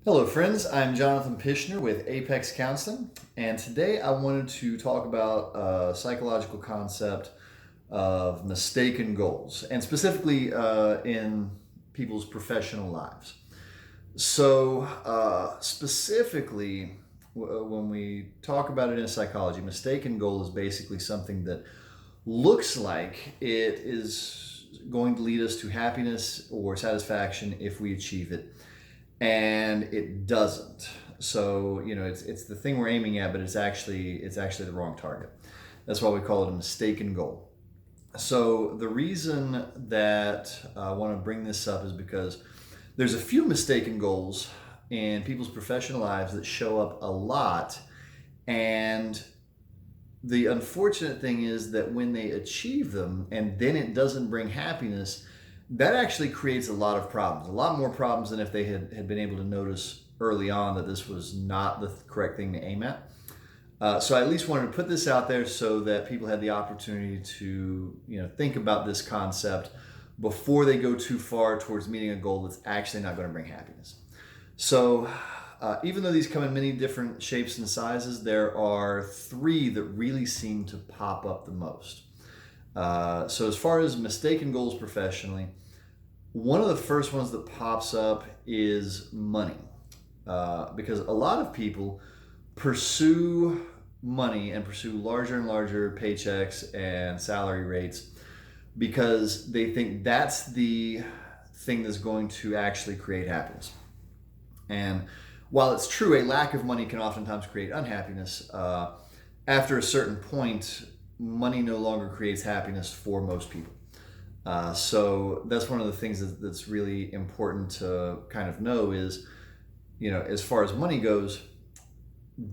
Hello, friends. I'm Jonathan Pishner with Apex Counseling, and today I wanted to talk about a psychological concept of mistaken goals, and specifically in people's professional lives. Specifically, when we talk about it in psychology, mistaken goal is basically something that looks like it is going to lead us to happiness or satisfaction if we achieve it, and it doesn't. So it's the thing we're aiming at, but it's actually the wrong target. That's why we call it a mistaken goal. So the reason that I want to bring this up is because there's a few mistaken goals in people's professional lives that show up a lot, and the unfortunate thing is that when they achieve them and then it doesn't bring happiness, that actually creates a lot of problems, a lot more problems than if they had been able to notice early on that this was not the correct thing to aim at. So I at least wanted to put this out there so that people had the opportunity to think about this concept before they go too far towards meeting a goal that's actually not going to bring happiness. So even though these come in many different shapes and sizes, there are three that really seem to pop up the most. So as far as mistaken goals professionally, one of the first ones that pops up is money. Because a lot of people pursue money and pursue larger and larger paychecks and salary rates because they think that's the thing that's going to actually create happiness. And while it's true, a lack of money can oftentimes create unhappiness, after a certain point, money no longer creates happiness for most people. So that's one of the things that's really important to kind of know is, as far as money goes,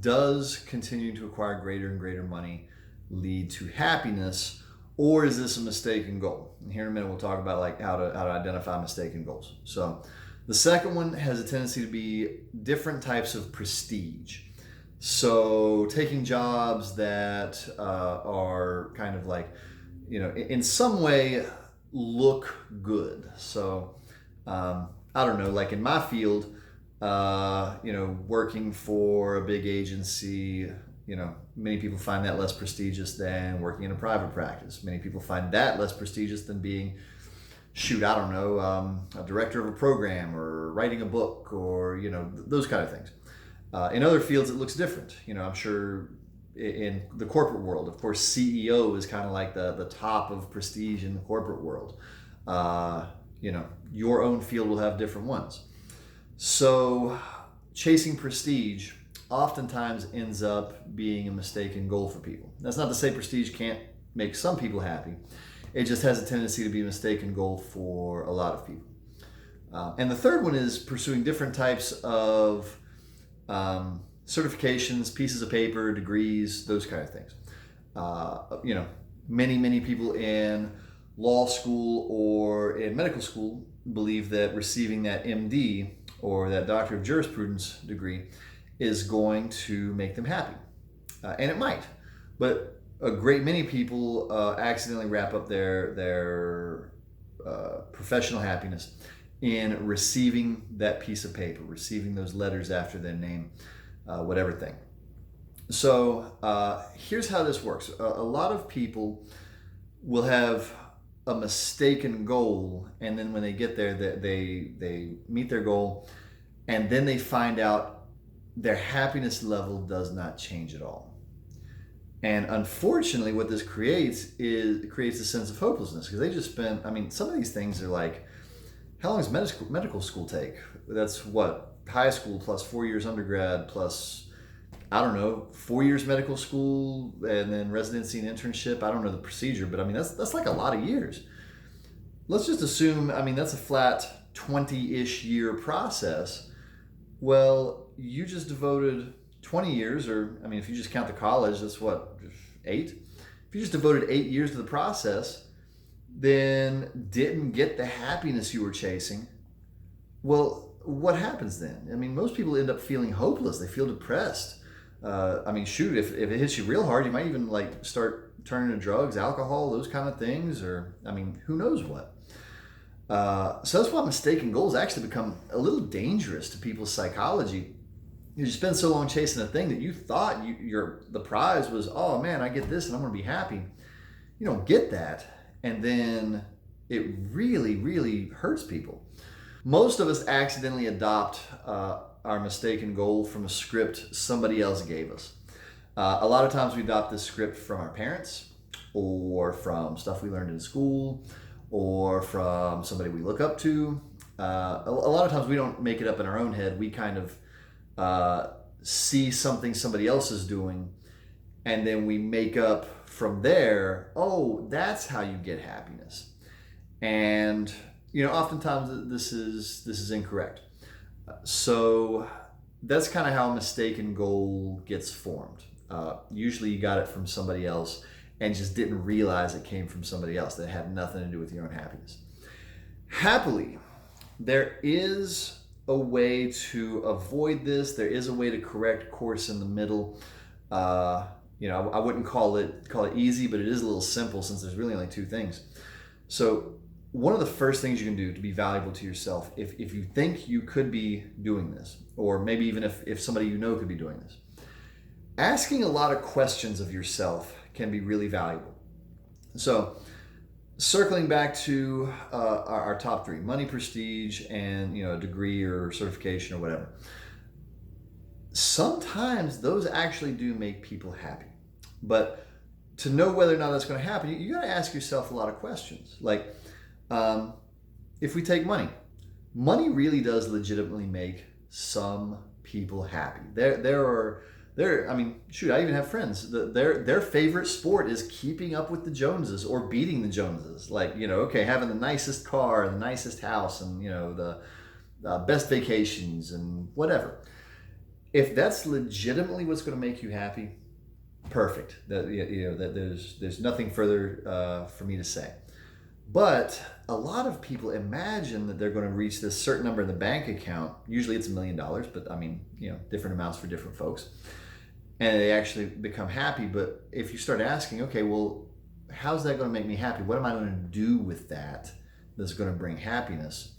does continuing to acquire greater and greater money lead to happiness, or is this a mistaken goal? And here in a minute, we'll talk about like how to identify mistaken goals. So the second one has a tendency to be different types of prestige. So taking jobs that are kind of like, in some way look good. So I don't know, like in my field, working for a big agency, many people find that less prestigious than working in a private practice. Many people find that less prestigious than being, a director of a program or writing a book or, those kind of things. In other fields, it looks different. I'm sure in the corporate world, of course, CEO is kind of like the top of prestige in the corporate world. Your own field will have different ones. So chasing prestige oftentimes ends up being a mistaken goal for people. That's not to say prestige can't make some people happy. It just has a tendency to be a mistaken goal for a lot of people. And the third one is pursuing different types of certifications, pieces of paper, degrees, those kind of things. Many people in law school or in medical school believe that receiving that MD or that Doctor of Jurisprudence degree is going to make them happy. And it might, but a great many people accidentally wrap up their professional happiness in receiving that piece of paper, receiving those letters after their name, whatever thing. So here's how this works. A lot of people will have a mistaken goal, and then when they get there, they meet their goal, and then they find out their happiness level does not change at all. And unfortunately, what this creates a sense of hopelessness because they just spent, some of these things are like, how long does medical school take? That's what, high school plus 4 years undergrad plus, 4 years medical school and then residency and internship. I don't know the procedure, but that's like a lot of years. Let's just assume, that's a flat 20-ish year process. Well, you just devoted 20 years, or if you just count the college, that's what, 8? If you just devoted 8 years to the process, then didn't get the happiness you were chasing, well, what happens then? Most people end up feeling hopeless. They feel depressed. If it hits you real hard, you might even start turning to drugs, alcohol, those kind of things, or who knows what. So that's why mistaken goals actually become a little dangerous to people's psychology. You spend so long chasing a thing that you thought the prize was, oh man, I get this and I'm going to be happy. You don't get that, and then it really, really hurts people. Most of us accidentally adopt our mistaken goal from a script somebody else gave us. A lot of times we adopt this script from our parents, or from stuff we learned in school, or from somebody we look up to. A lot of times we don't make it up in our own head. We kind of see something somebody else is doing, and then we make up from there, oh, that's how you get happiness. And oftentimes this is incorrect. So that's kind of how a mistaken goal gets formed. Usually you got it from somebody else and just didn't realize it came from somebody else that had nothing to do with your own happiness. Happily, there is a way to avoid this. There is a way to correct course in the middle. I wouldn't call it easy, but it is a little simple since there's really only two things. So one of the first things you can do to be valuable to yourself, if you think you could be doing this, or maybe even if somebody you know could be doing this, asking a lot of questions of yourself can be really valuable. So circling back to our top three: money, prestige, and a degree or certification or whatever. Sometimes those actually do make people happy, but to know whether or not that's going to happen, you got to ask yourself a lot of questions. Like, if we take money really does legitimately make some people happy. I even have friends. Their favorite sport is keeping up with the Joneses or beating the Joneses. Like, having the nicest car, the nicest house, and the best vacations and whatever. If that's legitimately what's going to make you happy, perfect. That there's nothing further for me to say. But a lot of people imagine that they're going to reach this certain number in the bank account. Usually it's $1 million, but different amounts for different folks. And they actually become happy. But if you start asking, okay, well, how's that going to make me happy? What am I going to do with that that's going to bring happiness?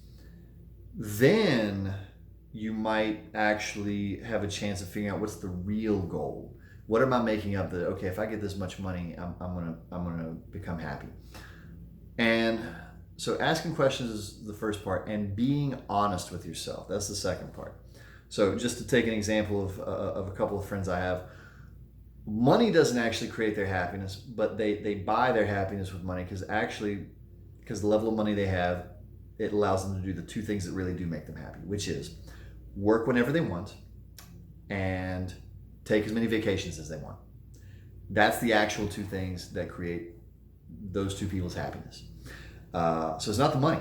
Then you might actually have a chance of figuring out what's the real goal. What am I making up that, okay, if I get this much money, I'm gonna become happy? And so asking questions is the first part, and being honest with yourself, that's the second part. So just to take an example of a couple of friends I have, money doesn't actually create their happiness, but they buy their happiness with money because the level of money they have, it allows them to do the two things that really do make them happy, which is work whenever they want and take as many vacations as they want. That's the actual two things that create those two people's happiness. So it's not the money,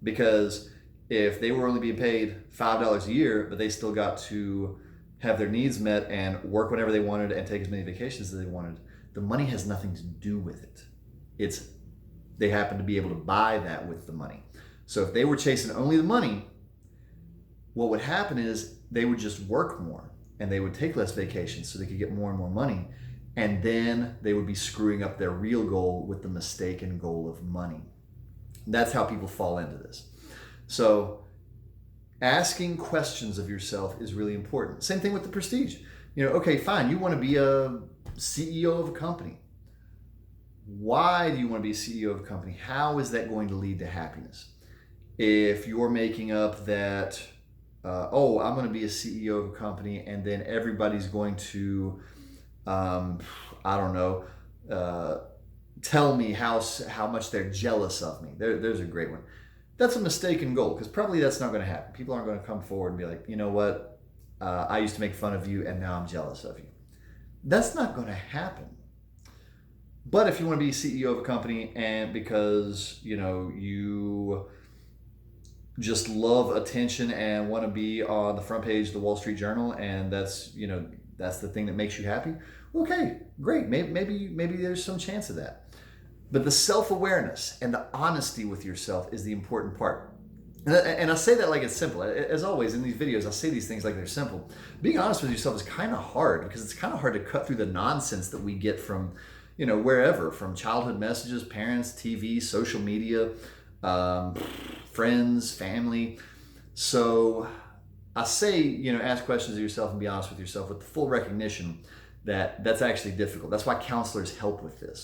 because if they were only being paid $5 a year, but they still got to have their needs met and work whenever they wanted and take as many vacations as they wanted, the money has nothing to do with it. They happen to be able to buy that with the money. So if they were chasing only the money, what would happen is they would just work more and they would take less vacations so they could get more and more money. And then they would be screwing up their real goal with the mistaken goal of money. That's how people fall into this. So asking questions of yourself is really important. Same thing with the prestige. Okay, fine, you want to be a CEO of a company. Why do you want to be a CEO of a company? How is that going to lead to happiness? If you're making up that, I'm going to be a CEO of a company, and then everybody's going to, tell me how much they're jealous of me. There's a great one. That's a mistaken goal, because probably that's not going to happen. People aren't going to come forward and be like, you know what, I used to make fun of you and now I'm jealous of you. That's not going to happen. But if you want to be CEO of a company, and because you just love attention and want to be on the front page of the Wall Street Journal, and that's the thing that makes you happy, okay, great. Maybe there's some chance of that. But the self-awareness and the honesty with yourself is the important part. And I say that like it's simple. As always in these videos, I say these things like they're simple. Being honest with yourself is kind of hard, because it's kind of hard to cut through the nonsense that we get from, wherever, from childhood messages, parents, TV, social media. friends, family. So I say, ask questions of yourself and be honest with yourself with the full recognition that that's actually difficult. That's why counselors help with this.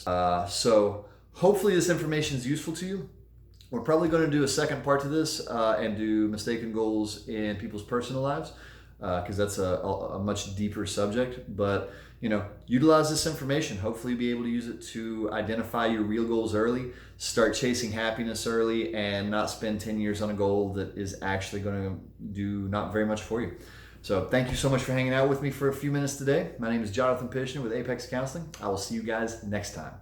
So hopefully this information is useful to you. We're probably going to do a second part to this and do mistaken goals in people's personal lives because that's a much deeper subject. But, utilize this information. Hopefully be able to use it to identify your real goals early, start chasing happiness early, and not spend 10 years on a goal that is actually going to do not very much for you. So thank you so much for hanging out with me for a few minutes today. My name is Jonathan Pishner with Apex Counseling. I will see you guys next time.